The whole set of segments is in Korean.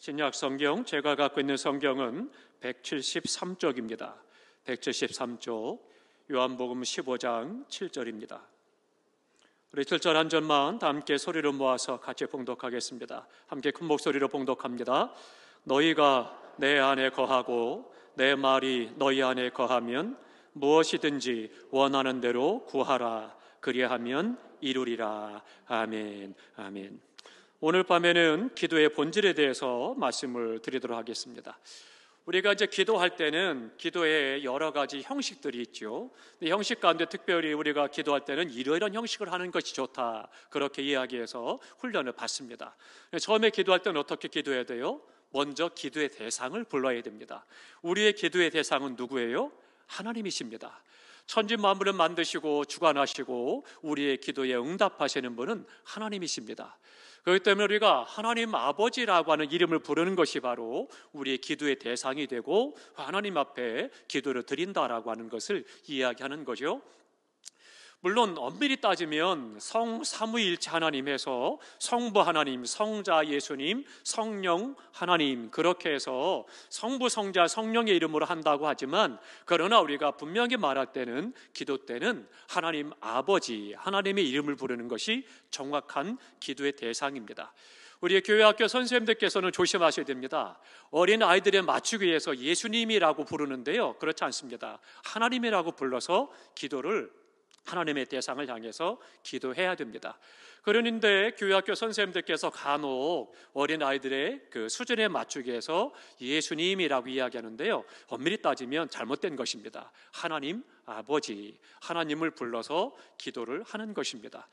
신약 성경, 제가 갖고 있는 성경은 173쪽입니다. 173쪽, 요한복음 15장 7절입니다. 우리 7절 한 절만 다 함께 소리를 모아서 같이 봉독하겠습니다. 함께 큰 목소리로 봉독합니다. 너희가 내 안에 거하고 내 말이 너희 안에 거하면 무엇이든지 원하는 대로 구하라. 그리하면 이루리라. 아멘. 아멘. 오늘 밤에는 기도의 본질에 대해서 말씀을 드리도록 하겠습니다. 우리가 이제 기도할 때는 기도에 여러 가지 형식들이 있죠. 형식 가운데 특별히 우리가 기도할 때는 이러이러한 형식을 하는 것이 좋다, 그렇게 이야기해서 훈련을 받습니다. 처음에 기도할 때는 어떻게 기도해야 돼요? 먼저 기도의 대상을 불러야 됩니다. 우리의 기도의 대상은 누구예요? 하나님이십니다. 천지 만물을 만드시고 주관하시고 우리의 기도에 응답하시는 분은 하나님이십니다. 그렇기 때문에 우리가 하나님 아버지라고 하는 이름을 부르는 것이 바로 우리의 기도의 대상이 되고 하나님 앞에 기도를 드린다라고 하는 것을 이야기하는 거죠. 물론 엄밀히 따지면 성삼위일체 하나님에서 성부 하나님, 성자 예수님, 성령 하나님, 그렇게 해서 성부, 성자, 성령의 이름으로 한다고 하지만, 그러나 우리가 분명히 말할 때는, 기도 때는 하나님 아버지, 하나님의 이름을 부르는 것이 정확한 기도의 대상입니다. 우리의 교회학교 선생님들께서는 조심하셔야 됩니다. 어린 아이들에 맞추기 위해서 예수님이라고 부르는데요, 그렇지 않습니다. 하나님이라고 불러서 기도를 하나님의 대상을 향해서 기도해야 됩니다. 그런데 교회학교 선생님들께서 간혹 어린아이들의 그 수준에 맞추기 위해서 예수님이라고 이야기하는데요, 엄밀히 따지면 잘못된 것입니다. 하나님 아버지, 하나님을 불러서 기도를 하는 것입니다.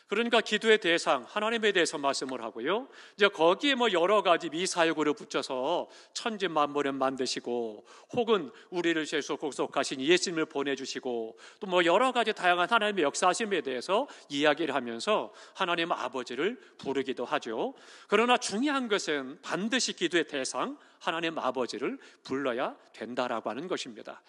그러니까 기도의 대상, 하나님에 대해서 말씀을 하고요, 이제 거기에 여러 가지 미사역으로 붙여서 천지 만물을 만드시고, 혹은 우리를 죄에서 구속하신 예수님을 보내주시고, 또 여러 가지 다양한 하나님의 역사하심에 대해서 이야기를 하면서 하나님 아버지를 부르기도 하죠. 그러나 중요한 것은 반드시 기도의 대상, 하나님 아버지를 불러야 된다라고 하는 것입니다.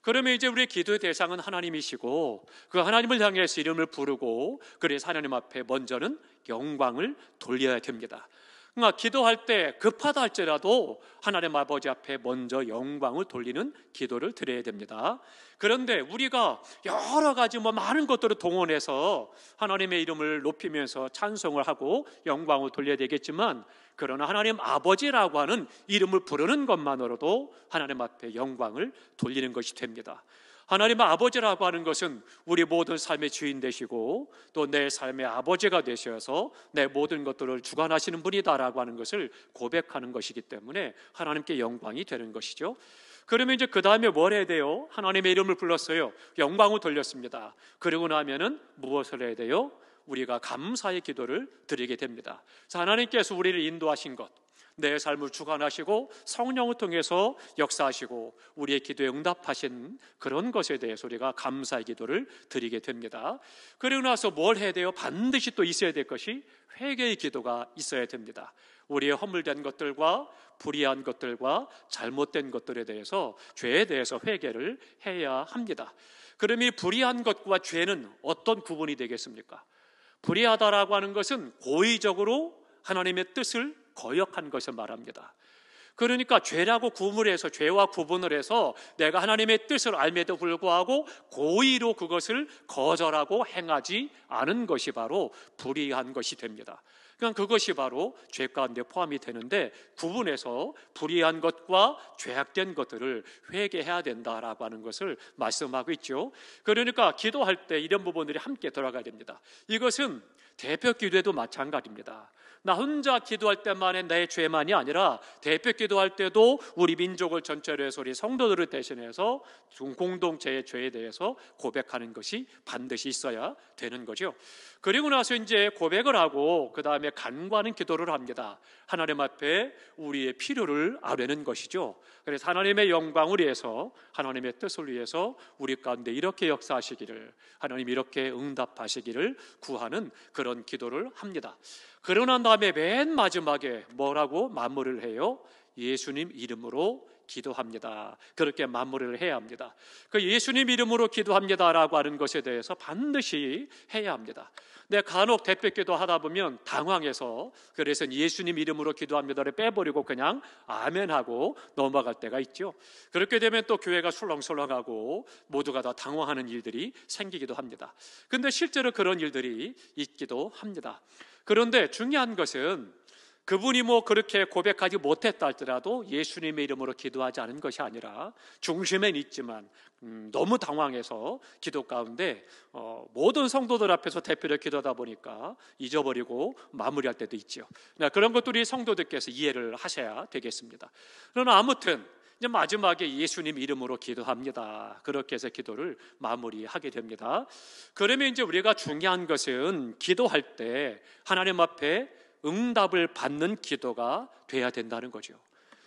그러면 이제 우리의 기도의 대상은 하나님이시고, 그 하나님을 향해서 이름을 부르고, 그래서 하나님 앞에 먼저는 영광을 돌려야 됩니다. 그러니까 기도할 때 급하다 할지라도 하나님 아버지 앞에 먼저 영광을 돌리는 기도를 드려야 됩니다. 그런데 우리가 여러 가지 많은 것들을 동원해서 하나님의 이름을 높이면서 찬송을 하고 영광을 돌려야 되겠지만, 그러나 하나님 아버지라고 하는 이름을 부르는 것만으로도 하나님 앞에 영광을 돌리는 것이 됩니다. 하나님 아버지라고 하는 것은 우리 모든 삶의 주인 되시고, 또 내 삶의 아버지가 되셔서 내 모든 것들을 주관하시는 분이다라고 하는 것을 고백하는 것이기 때문에 하나님께 영광이 되는 것이죠. 그러면 이제 그 다음에 뭘 해야 돼요? 하나님의 이름을 불렀어요. 영광을 돌렸습니다. 그러고 나면은 무엇을 해야 돼요? 우리가 감사의 기도를 드리게 됩니다. 그래서 하나님께서 우리를 인도하신 것, 내 삶을 주관하시고 성령을 통해서 역사하시고 우리의 기도에 응답하신 그런 것에 대해서 우리가 감사의 기도를 드리게 됩니다. 그리고 나서 뭘 해야 돼요? 반드시 또 있어야 될 것이 회개의 기도가 있어야 됩니다. 우리의 허물된 것들과 불의한 것들과 잘못된 것들에 대해서, 죄에 대해서 회개를 해야 합니다. 그럼 이 불의한 것과 죄는 어떤 구분이 되겠습니까? 불의하다라고 하는 것은 고의적으로 하나님의 뜻을 거역한 것을 말합니다. 그러니까 죄라고 구분해서, 죄와 구분을 해서 내가 하나님의 뜻을 알매도 불구하고 고의로 그것을 거절하고 행하지 않은 것이 바로 불의한 것이 됩니다. 그러니까 그것이 바로 죄 가운데 포함이 되는데, 구분해서 불의한 것과 죄악된 것들을 회개해야 된다라고 하는 것을 말씀하고 있죠. 그러니까 기도할 때 이런 부분들이 함께 들어가야 됩니다. 이것은 대표 기도에도 마찬가지입니다. 나 혼자 기도할 때만의 내 죄만이 아니라 대표 기도할 때도 우리 민족을 전체로 해서 우리 성도들을 대신해서 공동체의 죄에 대해서 고백하는 것이 반드시 있어야 되는 거죠. 그리고 나서 이제 고백을 하고 그 다음에 간구하는 기도를 합니다. 하나님 앞에 우리의 필요를 아뢰는 것이죠. 그래서 하나님의 영광을 위해서, 하나님의 뜻을 위해서 우리 가운데 이렇게 역사하시기를, 하나님 이렇게 응답하시기를 구하는 그런 기도를 합니다. 그러고 난 다음에 맨 마지막에 뭐라고 마무리를 해요? 예수님 이름으로 기도합니다. 그렇게 마무리를 해야 합니다. 그 예수님 이름으로 기도합니다라고 하는 것에 대해서 반드시 해야 합니다. 내 간혹 대표기도 하다 보면 당황해서 그래서 예수님 이름으로 기도합니다를 빼버리고 그냥 아멘하고 넘어갈 때가 있죠. 그렇게 되면 또 교회가 술렁술렁하고 모두가 다 당황하는 일들이 생기기도 합니다. 근데 실제로 그런 일들이 있기도 합니다. 그런데 중요한 것은 그분이 그렇게 고백하지 못했다 할지라도 예수님의 이름으로 기도하지 않은 것이 아니라 중심엔 있지만 너무 당황해서 기도 가운데 모든 성도들 앞에서 대표로 기도하다 보니까 잊어버리고 마무리할 때도 있죠. 그런 것들이 성도들께서 이해를 하셔야 되겠습니다. 그러나 아무튼 이제 마지막에 예수님 이름으로 기도합니다. 그렇게 해서 기도를 마무리하게 됩니다. 그러면 이제 우리가 중요한 것은 기도할 때 하나님 앞에 응답을 받는 기도가 돼야 된다는 거죠.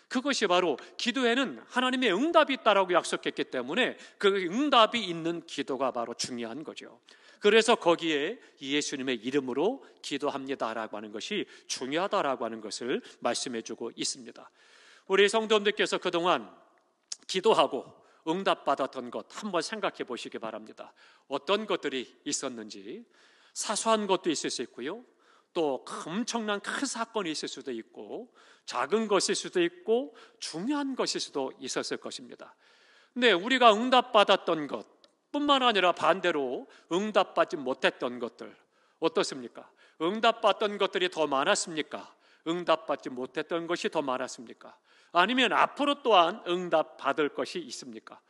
그것이 바로 기도에는 하나님의 응답이 있다라고 약속했기 때문에 그 응답이 있는 기도가 바로 중요한 거죠. 그래서 거기에 예수님의 이름으로 기도합니다라고 하는 것이 중요하다라고 하는 것을 말씀해주고 있습니다. 우리 성도님들께서 그동안 기도하고 응답받았던 것 한번 생각해 보시기 바랍니다. 어떤 것들이 있었는지. 사소한 것도 있을 수 있고요, 또 엄청난 큰 사건이 있을 수도 있고 작은 것일 수도 있고 중요한 것일 수도 있었을 것입니다. 근데 우리가 응답받았던 것 뿐만 아니라 반대로 응답받지 못했던 것들 어떻습니까? 응답받던 것들이 더 많았습니까? 응답받지 못했던 것이 더 많았습니까? 아니면 앞으로 또한 응답받을 것이 있습니까?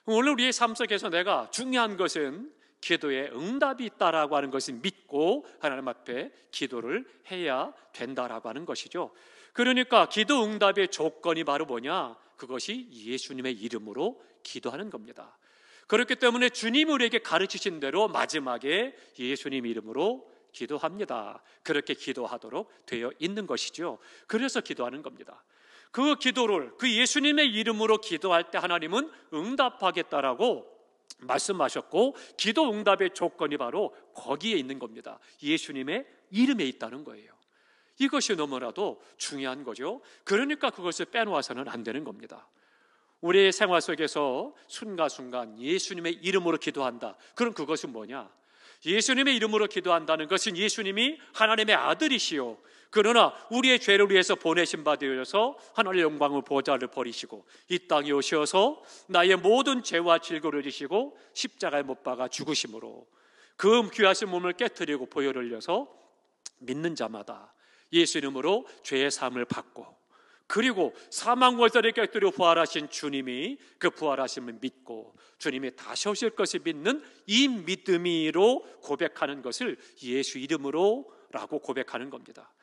오늘 우리의 삶 속에서 내가 중요한 것은 기도에 응답이 있다라고 하는 것을 믿고 하나님 앞에 기도를 해야 된다라고 하는 것이죠. 그러니까 기도 응답의 조건이 바로 뭐냐? 그것이 예수님의 이름으로 기도하는 겁니다. 그렇기 때문에 주님 우리에게 가르치신 대로 마지막에 예수님 이름으로 기도합니다. 그렇게 기도하도록 되어 있는 것이죠. 그래서 기도하는 겁니다. 그 기도를 그 예수님의 이름으로 기도할 때 하나님은 응답하겠다라고 말씀하셨고 기도 응답의 조건이 바로 거기에 있는 겁니다. 예수님의 이름에 있다는 거예요. 이것이 너무나도 중요한 거죠. 그러니까 그것을 빼놓아서는 안 되는 겁니다. 우리의 생활 속에서 순간순간 예수님의 이름으로 기도한다. 그럼 그것은 뭐냐? 예수님의 이름으로 기도한다는 것은 예수님이 하나님의 아들이시오, 그러나 우리의 죄를 위해서 보내신 바 되어서 하나님의 영광을 보좌를 버리시고 이 땅에 오셔서 나의 모든 죄와 질고를 지시고 십자가에 못 박아 죽으심으로 그 귀하신 몸을 깨뜨리고 보혈을 흘려서 믿는 자마다 예수 이름으로 죄의 사함을 받고, 그리고 사망 권세를 깨뜨려 부활하신 주님이 그 부활하심을 믿고 주님이 다시 오실 것을 믿는 이 믿음으로 고백하는 것을 예수 이름으로 라고 고백하는 겁니다.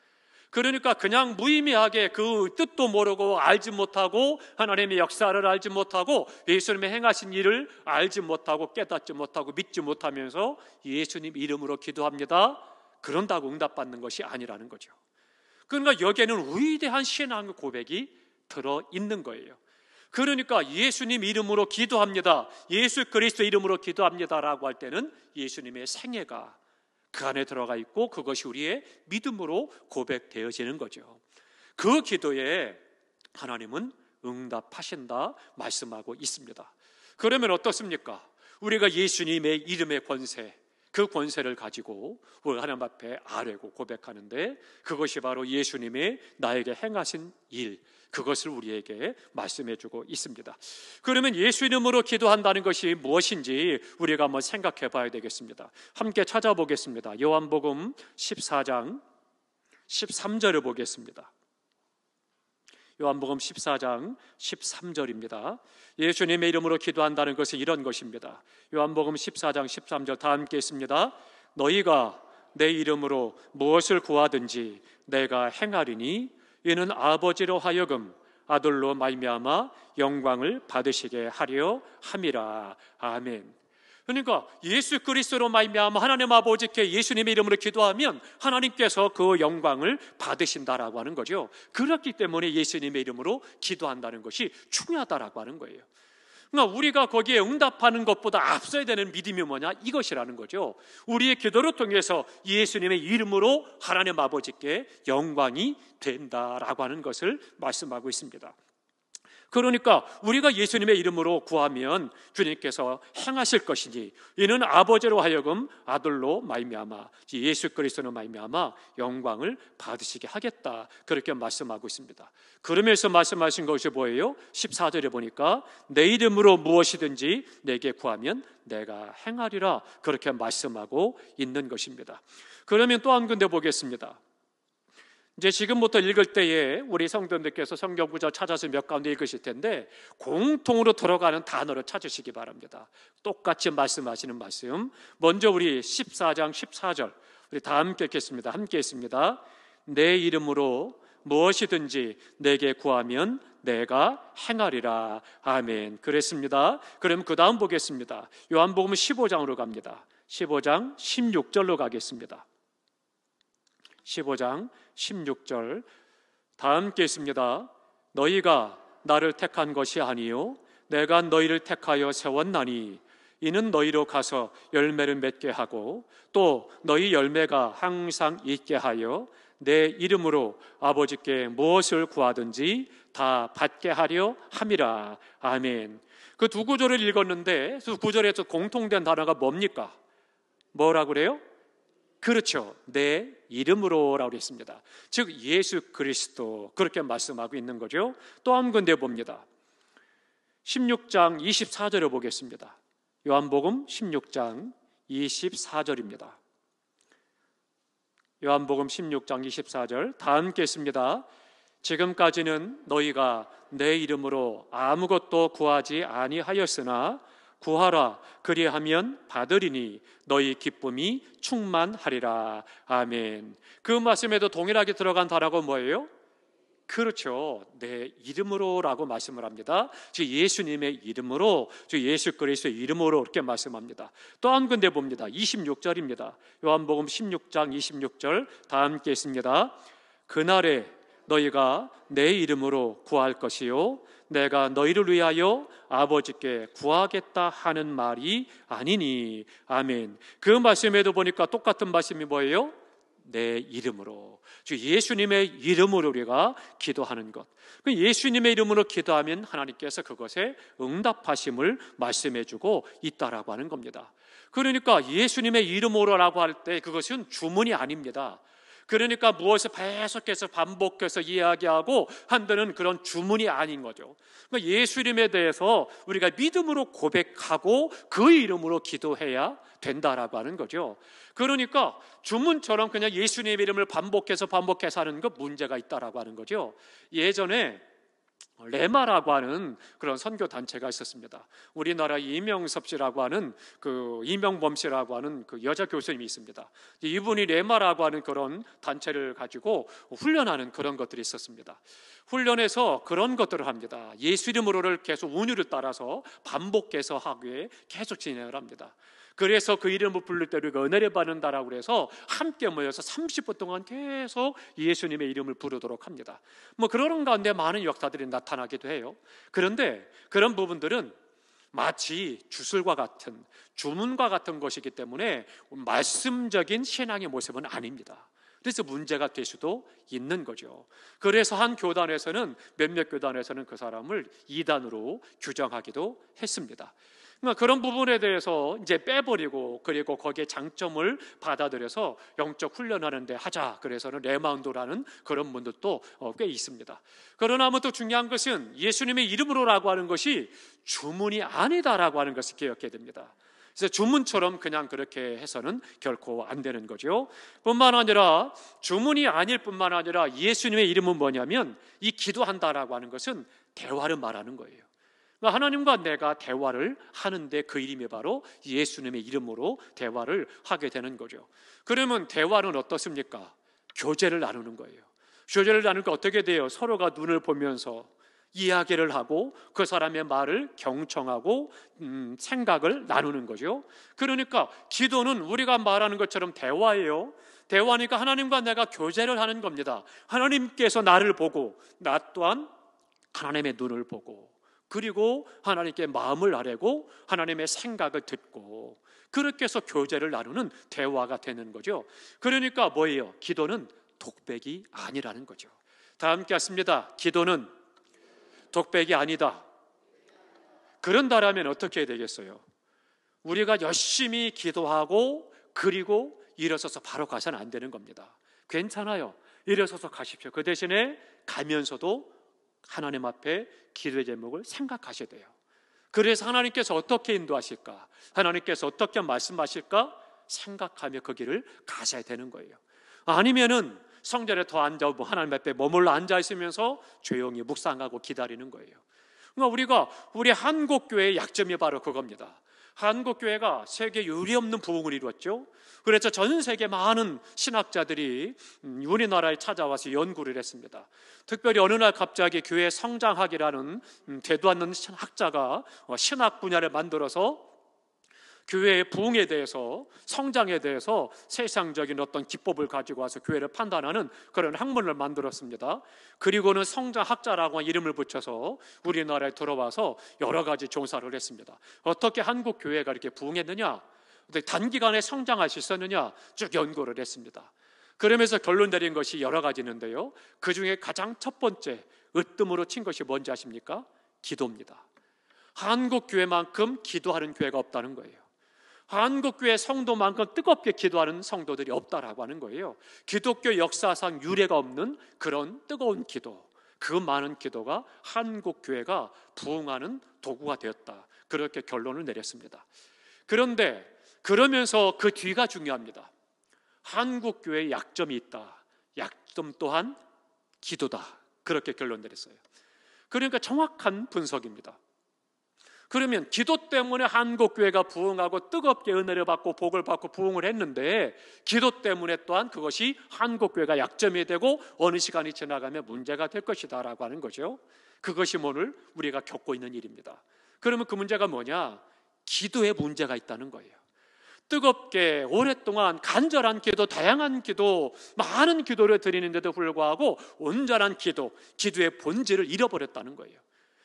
그러니까 그냥 무의미하게 그 뜻도 모르고 알지 못하고 하나님의 역사를 알지 못하고 예수님의 행하신 일을 알지 못하고 깨닫지 못하고 믿지 못하면서 예수님 이름으로 기도합니다, 그런다고 응답받는 것이 아니라는 거죠. 그러니까 여기에는 위대한 신앙의 고백이 들어있는 거예요. 그러니까 예수님 이름으로 기도합니다, 예수 그리스도 이름으로 기도합니다라고 할 때는 예수님의 생애가 그 안에 들어가 있고 그것이 우리의 믿음으로 고백되어지는 거죠. 그 기도에 하나님은 응답하신다 말씀하고 있습니다. 그러면 어떻습니까? 우리가 예수님의 이름의 권세, 그 권세를 가지고 우리 하나님 앞에 아뢰고 고백하는데 그것이 바로 예수님의 나에게 행하신 일, 그것을 우리에게 말씀해주고 있습니다. 그러면 예수 이름으로 기도한다는 것이 무엇인지 우리가 한번 생각해 봐야 되겠습니다. 함께 찾아보겠습니다. 요한복음 14장 13절을 보겠습니다. 요한복음 14장 13절입니다. 예수님의 이름으로 기도한다는 것은 이런 것입니다. 요한복음 14장 13절 다 함께 있습니다. 너희가 내 이름으로 무엇을 구하든지 내가 행하리니 이는 아버지로 하여금 아들로 말미암아 영광을 받으시게 하려 함이라. 아멘. 그러니까 예수 그리스도로 말미암아 하나님 아버지께 예수님의 이름으로 기도하면 하나님께서 그 영광을 받으신다라고 하는 거죠. 그렇기 때문에 예수님의 이름으로 기도한다는 것이 중요하다라고 하는 거예요. 그러니까 우리가 거기에 응답하는 것보다 앞서야 되는 믿음이 뭐냐? 이것이라는 거죠. 우리의 기도를 통해서 예수님의 이름으로 하나님 아버지께 영광이 된다라고 하는 것을 말씀하고 있습니다. 그러니까 우리가 예수님의 이름으로 구하면 주님께서 행하실 것이니 이는 아버지로 하여금 아들로 말미암아 예수 그리스도로 말미암아 영광을 받으시게 하겠다, 그렇게 말씀하고 있습니다. 그러면서 말씀하신 것이 뭐예요? 14절에 보니까 내 이름으로 무엇이든지 내게 구하면 내가 행하리라, 그렇게 말씀하고 있는 것입니다. 그러면 또 한 군데 보겠습니다. 이제 지금부터 읽을 때에 우리 성도님들께서 성경 구절 찾아서 몇 가운데 읽으실 텐데 공통으로 들어가는 단어를 찾으시기 바랍니다. 똑같이 말씀하시는 말씀. 먼저 우리 14장 14절 우리 다 함께 읽겠습니다. 함께 읽습니다. 내 이름으로 무엇이든지 내게 구하면 내가 행하리라. 아멘. 그랬습니다. 그럼 그 다음 보겠습니다. 요한복음 15장으로 갑니다. 15장 16절로 가겠습니다. 15장 16절 다 함께 있습니다. 너희가 나를 택한 것이 아니요 내가 너희를 택하여 세웠나니 이는 너희로 가서 열매를 맺게 하고 또 너희 열매가 항상 있게 하여 내 이름으로 아버지께 무엇을 구하든지 다 받게 하려 함이라. 아멘. 그 두 구절을 읽었는데 그 구절에서 공통된 단어가 뭡니까? 뭐라고 그래요? 그렇죠. 내 이름으로라고 했습니다. 즉 예수 그리스도, 그렇게 말씀하고 있는 거죠. 또 한 군데 봅니다. 16장 24절을 보겠습니다. 요한복음 16장 24절입니다. 요한복음 16장 24절 다 함께 했습니다. 지금까지는 너희가 내 이름으로 아무것도 구하지 아니하였으나 구하라 그리하면 받으리니 너희 기쁨이 충만하리라. 아멘. 그 말씀에도 동일하게 들어간 단어가 뭐예요? 그렇죠. 내 이름으로라고 말씀을 합니다. 즉 예수님의 이름으로, 즉 예수 그리스도의 이름으로 이렇게 말씀합니다. 또 한 군데 봅니다. 26절입니다. 요한복음 16장 26절 다 함께 있습니다. 그날에 너희가 내 이름으로 구할 것이요 내가 너희를 위하여 아버지께 구하겠다 하는 말이 아니니. 아멘. 그 말씀에도 보니까 똑같은 말씀이 뭐예요? 내 이름으로, 즉 예수님의 이름으로 우리가 기도하는 것. 예수님의 이름으로 기도하면 하나님께서 그것에 응답하심을 말씀해주고 있다라고 하는 겁니다. 그러니까 예수님의 이름으로라고 할 때 그것은 주문이 아닙니다. 그러니까 무엇을 계속해서 반복해서 이야기하고 한다는 그런 주문이 아닌 거죠. 그러니까 예수 이름에 대해서 우리가 믿음으로 고백하고 그 이름으로 기도해야 된다라고 하는 거죠. 그러니까 주문처럼 그냥 예수님의 이름을 반복해서 하는 것 문제가 있다라고 하는 거죠. 예전에 레마라고 하는 그런 선교 단체가 있었습니다. 우리나라 이명섭 씨라고 하는 이명범 씨라고 하는 그 여자 교수님이 있습니다. 이분이 레마라고 하는 그런 단체를 가지고 훈련하는 그런 것들이 있었습니다. 훈련에서 그런 것들을 합니다. 예수 이름으로를 계속 운율을 따라서 반복해서 하기에 계속 진행을 합니다. 그래서 그 이름을 부를 때 우리가 은혜를 받는다라고 해서 함께 모여서 30분 동안 계속 예수님의 이름을 부르도록 합니다. 그런 가운데 많은 역사들이 나타나기도 해요. 그런데 그런 부분들은 마치 주술과 같은 주문과 같은 것이기 때문에 말씀적인 신앙의 모습은 아닙니다. 그래서 문제가 될 수도 있는 거죠. 그래서 한 교단에서는 몇몇 교단에서는 그 사람을 이단으로 규정하기도 했습니다. 그런 부분에 대해서 이제 빼버리고 그리고 거기에 장점을 받아들여서 영적 훈련하는데 하자, 그래서는 레마운드라는 그런 분들도 꽤 있습니다. 그러나 또 중요한 것은 예수님의 이름으로라고 하는 것이 주문이 아니다라고 하는 것을 기억해야 됩니다. 그래서 주문처럼 그냥 그렇게 해서는 결코 안 되는 거죠. 뿐만 아니라 주문이 아닐 뿐만 아니라 예수님의 이름은 뭐냐면 이 기도한다라고 하는 것은 대화를 말하는 거예요. 하나님과 내가 대화를 하는데 그 이름이 바로 예수님의 이름으로 대화를 하게 되는 거죠. 그러면 대화는 어떻습니까? 교제를 나누는 거예요. 교제를 나누니까 어떻게 돼요? 서로가 눈을 보면서 이야기를 하고 그 사람의 말을 경청하고 생각을 나누는 거죠. 그러니까 기도는 우리가 말하는 것처럼 대화예요. 대화니까 하나님과 내가 교제를 하는 겁니다. 하나님께서 나를 보고 나 또한 하나님의 눈을 보고 그리고 하나님께 마음을 아뢰고 하나님의 생각을 듣고 그렇게 해서 교제를 나누는 대화가 되는 거죠. 그러니까 뭐예요? 기도는 독백이 아니라는 거죠. 다 함께 하십니다. 기도는 독백이 아니다. 그런다라면 어떻게 해야 되겠어요? 우리가 열심히 기도하고 그리고 일어서서 바로 가서는 안 되는 겁니다. 괜찮아요. 일어서서 가십시오. 그 대신에 가면서도 하나님 앞에 기도의 제목을 생각하셔야 돼요. 그래서 하나님께서 어떻게 인도하실까? 하나님께서 어떻게 말씀하실까? 생각하며 그 길을 가셔야 되는 거예요. 아니면은 성전에 더 앉아 하나님 앞에 머물러 앉아 있으면서 조용히 묵상하고 기다리는 거예요. 그러니까 우리 한국 교회의 약점이 바로 그겁니다. 한국 교회가 세계 유례없는 부흥을 이루었죠. 그래서 전 세계 많은 신학자들이 우리나라에 찾아와서 연구를 했습니다. 특별히 어느 날 갑자기 교회 성장학이라는 되도 않는 학자가 신학 분야를 만들어서 교회의 부흥에 대해서, 성장에 대해서 세상적인 어떤 기법을 가지고 와서 교회를 판단하는 그런 학문을 만들었습니다. 그리고는 성장학자라고 이름을 붙여서 우리나라에 들어와서 여러 가지 조사를 했습니다. 어떻게 한국 교회가 이렇게 부흥했느냐, 단기간에 성장할 수 있었느냐 쭉 연구를 했습니다. 그러면서 결론 내린 것이 여러 가지 있는데요, 그 중에 가장 첫 번째 으뜸으로 친 것이 뭔지 아십니까? 기도입니다. 한국 교회만큼 기도하는 교회가 없다는 거예요. 한국 교회 성도만큼 뜨겁게 기도하는 성도들이 없다라고 하는 거예요. 기독교 역사상 유례가 없는 그런 뜨거운 기도, 그 많은 기도가 한국 교회가 부흥하는 도구가 되었다, 그렇게 결론을 내렸습니다. 그런데 그러면서 그 뒤가 중요합니다. 한국 교회에 약점이 있다. 약점 또한 기도다, 그렇게 결론 내렸어요. 그러니까 정확한 분석입니다. 그러면 기도 때문에 한국교회가 부흥하고 뜨겁게 은혜를 받고 복을 받고 부흥을 했는데, 기도 때문에 또한 그것이 한국교회가 약점이 되고 어느 시간이 지나가면 문제가 될 것이다 라고 하는 거죠. 그것이 오늘 우리가 겪고 있는 일입니다. 그러면 그 문제가 뭐냐? 기도에 문제가 있다는 거예요. 뜨겁게 오랫동안 간절한 기도, 다양한 기도, 많은 기도를 드리는데도 불구하고 온전한 기도의 본질을 잃어버렸다는 거예요.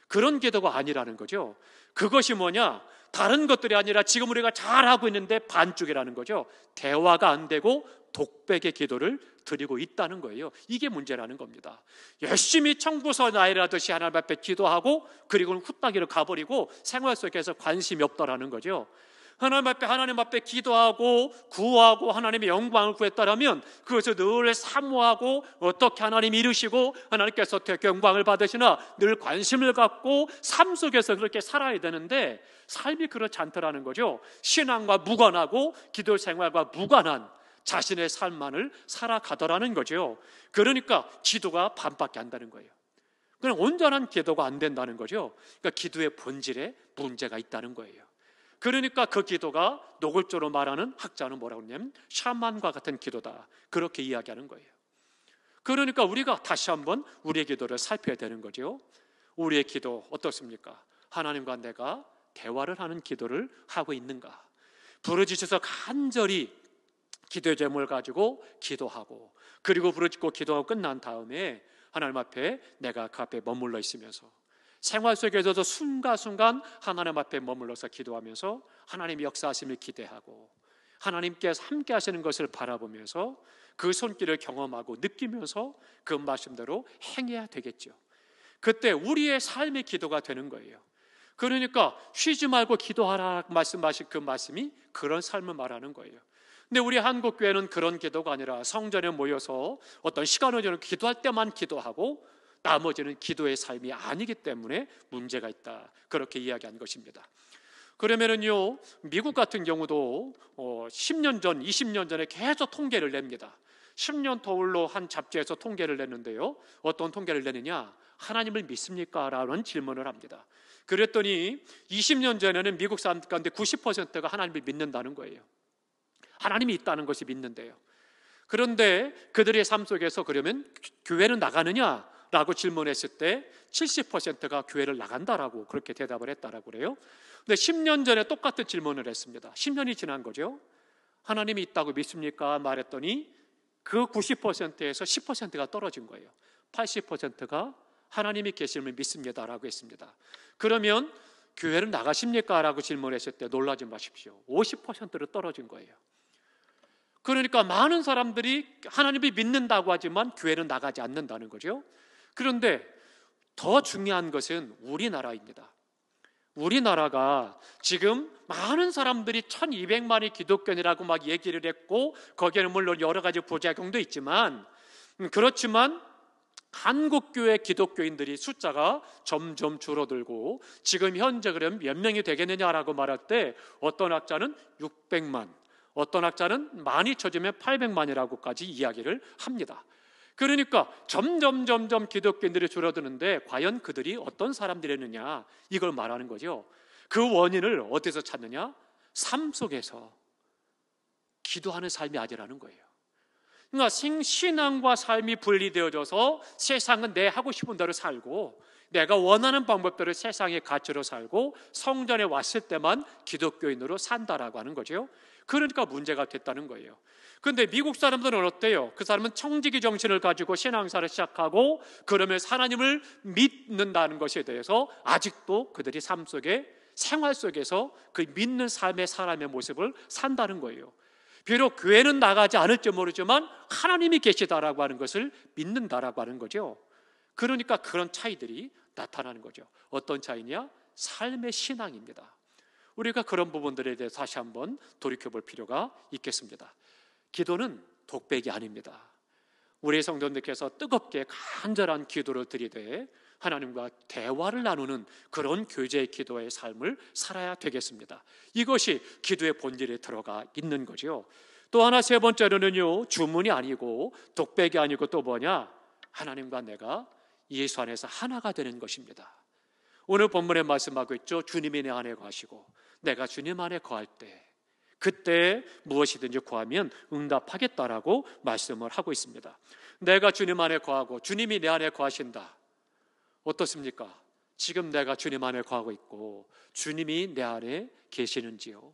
그런 기도가 아니라는 거죠. 그것이 뭐냐? 다른 것들이 아니라 지금 우리가 잘하고 있는데 반쪽이라는 거죠. 대화가 안 되고 독백의 기도를 드리고 있다는 거예요. 이게 문제라는 겁니다. 열심히 청구서 나열하듯이 하나님 앞에 기도하고 그리고는 후딱이로 가버리고 생활 속에서 관심이 없다라는 거죠. 하나님 앞에 기도하고 구하고 하나님의 영광을 구했다라면 그것을 늘 사모하고 어떻게 하나님이 이루시고 하나님께서 어떻게 영광을 받으시나 늘 관심을 갖고 삶 속에서 그렇게 살아야 되는데, 삶이 그렇지 않더라는 거죠. 신앙과 무관하고 기도 생활과 무관한 자신의 삶만을 살아가더라는 거죠. 그러니까 기도가 반밖에 안 되는 거예요. 그냥 온전한 기도가 안 된다는 거죠. 그러니까 기도의 본질에 문제가 있다는 거예요. 그러니까 그 기도가 노골적으로 말하는 학자는 뭐라고 하냐면 샤만과 같은 기도다, 그렇게 이야기하는 거예요. 그러니까 우리가 다시 한번 우리의 기도를 살펴야 되는 거죠. 우리의 기도 어떻습니까? 하나님과 내가 대화를 하는 기도를 하고 있는가? 부르짖어서 간절히 기도의 제목을 가지고 기도하고 그리고 부르짖고 기도하고 끝난 다음에 하나님 앞에 내가 그 앞에 머물러 있으면서 생활 속에서도 순간순간 하나님 앞에 머물러서 기도하면서 하나님의 역사하심을 기대하고 하나님께서 함께 하시는 것을 바라보면서 그 손길을 경험하고 느끼면서 그 말씀대로 행해야 되겠죠. 그때 우리의 삶의 기도가 되는 거예요. 그러니까 쉬지 말고 기도하라 말씀하신 그 말씀이 그런 삶을 말하는 거예요. 근데 우리 한국교회는 그런 기도가 아니라 성전에 모여서 어떤 시간을 저는 기도할 때만 기도하고 나머지는 기도의 삶이 아니기 때문에 문제가 있다, 그렇게 이야기한 것입니다. 그러면은요, 미국 같은 경우도 10년 전, 20년 전에 계속 통계를 냅니다. 10년 터울로 한 잡지에서 통계를 냈는데요, 어떤 통계를 내느냐? 하나님을 믿습니까? 라는 질문을 합니다. 그랬더니 20년 전에는 미국 사람들 가운데 90%가 하나님을 믿는다는 거예요. 하나님이 있다는 것이 믿는데요. 그런데 그들의 삶 속에서 그러면 교회는 나가느냐? 라고 질문했을 때 70%가 교회를 나간다라고 그렇게 대답을 했다라고 그래요. 근데 10년 전에 똑같은 질문을 했습니다. 10년이 지난 거죠. 하나님이 있다고 믿습니까? 말했더니 그 90%에서 10%가 떨어진 거예요. 80%가 하나님이 계심을 믿습니다라고 했습니다. 그러면 교회를 나가십니까? 라고 질문했을 때 놀라지 마십시오. 50%로 떨어진 거예요. 그러니까 많은 사람들이 하나님이 믿는다고 하지만 교회는 나가지 않는다는 거죠. 그런데 더 중요한 것은 우리나라입니다. 우리나라가 지금 많은 사람들이 1200만이 기독교인이라고 막 얘기를 했고, 거기에는 물론 여러 가지 부작용도 있지만, 그렇지만 한국교회 기독교인들이 숫자가 점점 줄어들고, 지금 현재 그럼 몇 명이 되겠느냐라고 말할 때 어떤 학자는 600만, 어떤 학자는 많이 쳐지면 800만이라고까지 이야기를 합니다. 그러니까 점점 기독교인들이 줄어드는데 과연 그들이 어떤 사람들이었느냐, 이걸 말하는 거죠. 그 원인을 어디서 찾느냐? 삶 속에서 기도하는 삶이 아니라는 거예요. 그러니까 신앙과 삶이 분리되어져서 세상은 내 하고 싶은 대로 살고, 내가 원하는 방법대로 세상의 가치로 살고, 성전에 왔을 때만 기독교인으로 산다라고 하는 거죠. 그러니까 문제가 됐다는 거예요. 그런데 미국 사람들은 어때요? 그 사람은 청지기 정신을 가지고 신앙사를 시작하고, 그러면서 하나님을 믿는다는 것에 대해서 아직도 그들이 삶 속에, 생활 속에서 그 믿는 삶의 사람의 모습을 산다는 거예요. 비록 교회는 나가지 않을지 모르지만 하나님이 계시다라고 하는 것을 믿는다라고 하는 거죠. 그러니까 그런 차이들이 나타나는 거죠. 어떤 차이냐? 삶의 신앙입니다. 우리가 그런 부분들에 대해서 다시 한번 돌이켜볼 필요가 있겠습니다. 기도는 독백이 아닙니다. 우리 성도님들께서 뜨겁게 간절한 기도를 드리되 하나님과 대화를 나누는 그런 교제의 기도의 삶을 살아야 되겠습니다. 이것이 기도의 본질에 들어가 있는 거죠. 또 하나, 세 번째로는요, 주문이 아니고 독백이 아니고 또 뭐냐? 하나님과 내가 예수 안에서 하나가 되는 것입니다. 오늘 본문에 말씀하고 있죠. 주님이 내 안에 거하시고 내가 주님 안에 거할 때, 그때 무엇이든지 구하면 응답하겠다라고 말씀을 하고 있습니다. 내가 주님 안에 거하고 주님이 내 안에 거하신다. 어떻습니까? 지금 내가 주님 안에 거하고 있고 주님이 내 안에 계시는지요?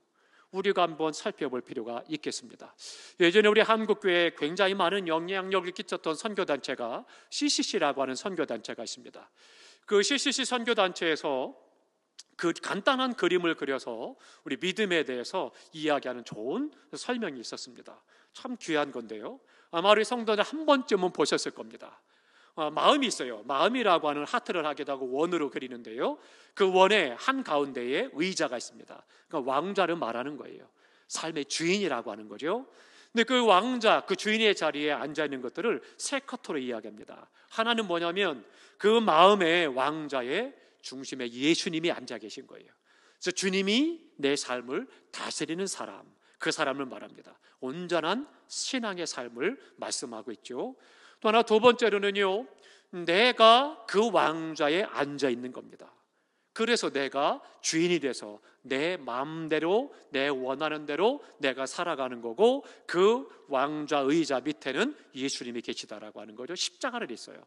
우리가 한번 살펴볼 필요가 있겠습니다. 예전에 우리 한국교회에 굉장히 많은 영향력을 끼쳤던 선교단체가 CCC라고 하는 선교단체가 있습니다. 그 CCC 선교단체에서 그 간단한 그림을 그려서 우리 믿음에 대해서 이야기하는 좋은 설명이 있었습니다. 참 귀한 건데요, 아마 우리 성도들 한 번쯤은 보셨을 겁니다. 마음이 있어요. 마음이라고 하는 하트를 하기도 하고 원으로 그리는데요, 그 원의 한가운데에 의자가 있습니다. 그러니까 왕자를 말하는 거예요. 삶의 주인이라고 하는 거죠. 근데 그 왕자, 그 주인의 자리에 앉아있는 것들을 세 컷으로 이야기합니다. 하나는 뭐냐면 그 마음의 왕자의 중심에 예수님이 앉아 계신 거예요. 그래서 주님이 내 삶을 다스리는 사람, 그 사람을 말합니다. 온전한 신앙의 삶을 말씀하고 있죠. 또 하나, 두 번째로는요, 내가 그 왕좌에 앉아 있는 겁니다. 그래서 내가 주인이 돼서 내 마음대로, 내 원하는 대로 내가 살아가는 거고, 그 왕좌 의자 밑에는 예수님이 계시다라고 하는 거죠. 십자가를 있어요.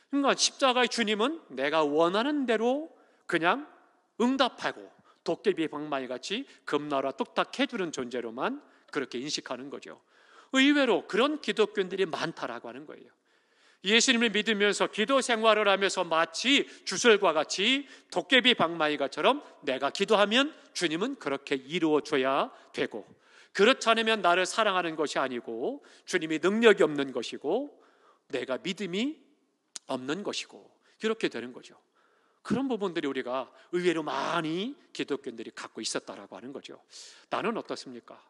그러니까 십자가의 주님은 내가 원하는 대로 그냥 응답하고 도깨비 방망이 같이 금나라 뚝딱 해주는 존재로만 그렇게 인식하는 거죠. 의외로 그런 기독교인들이 많다라고 하는 거예요. 예수님을 믿으면서 기도 생활을 하면서 마치 주술과 같이 도깨비 방망이가처럼 내가 기도하면 주님은 그렇게 이루어줘야 되고, 그렇지 않으면 나를 사랑하는 것이 아니고 주님이 능력이 없는 것이고 내가 믿음이 없는 것이고, 이렇게 되는 거죠. 그런 부분들이 우리가 의외로 많이 기독교인들이 갖고 있었다라고 하는 거죠. 나는 어떻습니까?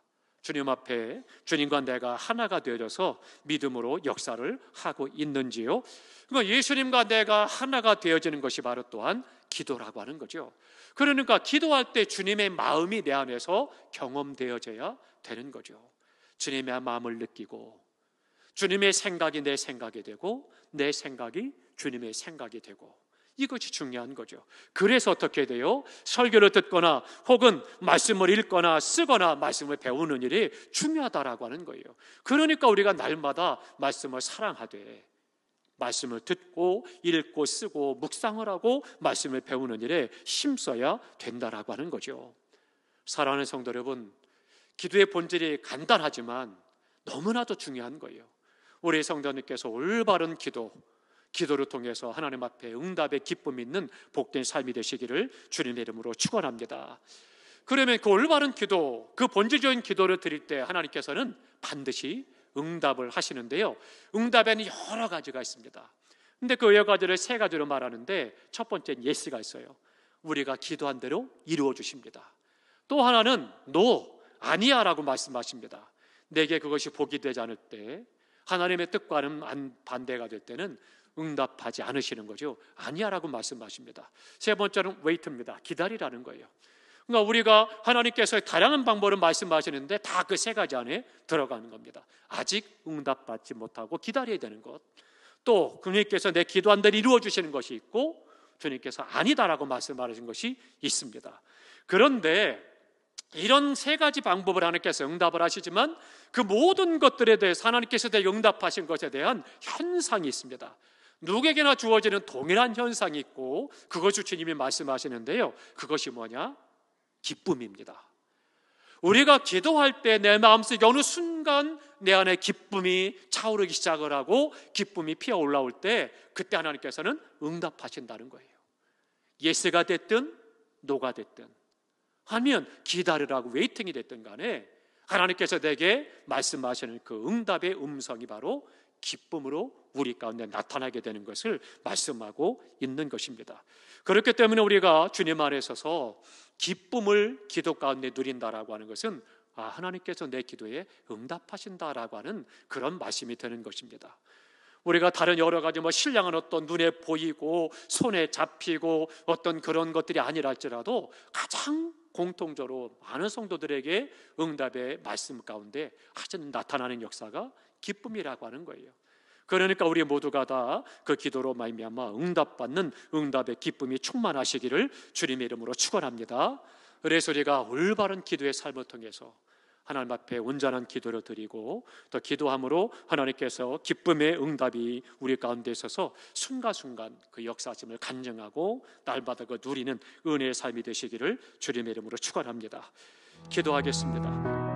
주님 앞에 주님과 내가 하나가 되어져서 믿음으로 역사를 하고 있는지요? 그러니까 예수님과 내가 하나가 되어지는 것이 바로 또한 기도라고 하는 거죠. 그러니까 기도할 때 주님의 마음이 내 안에서 경험되어져야 되는 거죠. 주님의 마음을 느끼고 주님의 생각이 내 생각이 되고 내 생각이 주님의 생각이 되고, 이것이 중요한 거죠. 그래서 어떻게 돼요? 설교를 듣거나 혹은 말씀을 읽거나 쓰거나 말씀을 배우는 일이 중요하다라고 하는 거예요. 그러니까 우리가 날마다 말씀을 사랑하되 말씀을 듣고 읽고 쓰고 묵상을 하고 말씀을 배우는 일에 힘써야 된다라고 하는 거죠. 사랑하는 성도 여러분, 기도의 본질이 간단하지만 너무나도 중요한 거예요. 우리 성도님께서 올바른 기도를 통해서 하나님 앞에 응답의 기쁨이 있는 복된 삶이 되시기를 주님의 이름으로 축원합니다. 그러면 그 올바른 기도, 그 본질적인 기도를 드릴 때 하나님께서는 반드시 응답을 하시는데요, 응답에는 여러 가지가 있습니다. 근데 그 여러 가지를 세 가지로 말하는데 첫 번째는 예스가 있어요. 우리가 기도한 대로 이루어 주십니다. 또 하나는 노, 아니야 라고 말씀하십니다. 내게 그것이 복이 되지 않을 때, 하나님의 뜻과는 반대가 될 때는 응답하지 않으시는 거죠. 아니야 라고 말씀하십니다. 세 번째는 웨이트입니다. 기다리라는 거예요. 그러니까 우리가 하나님께서 다양한 방법을 말씀하시는데 다 그 세 가지 안에 들어가는 겁니다. 아직 응답받지 못하고 기다려야 되는 것, 또 주님께서 내 기도한 대로 이루어 주시는 것이 있고 주님께서 아니다라고 말씀하신 것이 있습니다. 그런데 이런 세 가지 방법을 하나님께서 응답을 하시지만 그 모든 것들에 대해서 하나님께서 응답하신 것에 대한 현상이 있습니다. 누구에게나 주어지는 동일한 현상이 있고 그것을 주님이 말씀하시는데요, 그것이 뭐냐? 기쁨입니다. 우리가 기도할 때 내 마음속에 어느 순간 내 안에 기쁨이 차오르기 시작을 하고 기쁨이 피어 올라올 때 그때 하나님께서는 응답하신다는 거예요. 예스가 됐든 노가 됐든 하면 기다리라고 웨이팅이 됐든 간에 하나님께서 내게 말씀하시는 그 응답의 음성이 바로 기쁨으로 우리 가운데 나타나게 되는 것을 말씀하고 있는 것입니다. 그렇기 때문에 우리가 주님 안에 서서 기쁨을 기도 가운데 누린다라고 하는 것은 하나님께서 내 기도에 응답하신다라고 하는 그런 말씀이 되는 것입니다. 우리가 다른 여러 가지 신령한 어떤 눈에 보이고 손에 잡히고 어떤 그런 것들이 아니라 할지라도 가장 공통적으로 많은 성도들에게 응답의 말씀 가운데 가장 나타나는 역사가 기쁨이라고 하는 거예요. 그러니까 우리 모두가 다 그 기도로 말미암아 응답받는 응답의 기쁨이 충만하시기를 주님의 이름으로 축원합니다. 그래서 우리가 올바른 기도의 삶을 통해서 하나님 앞에 온전한 기도를 드리고 또 기도함으로 하나님께서 기쁨의 응답이 우리 가운데 있어서 순간순간 그 역사심을 간증하고 날마다 그 누리는 은혜의 삶이 되시기를 주님의 이름으로 축원합니다. 기도하겠습니다.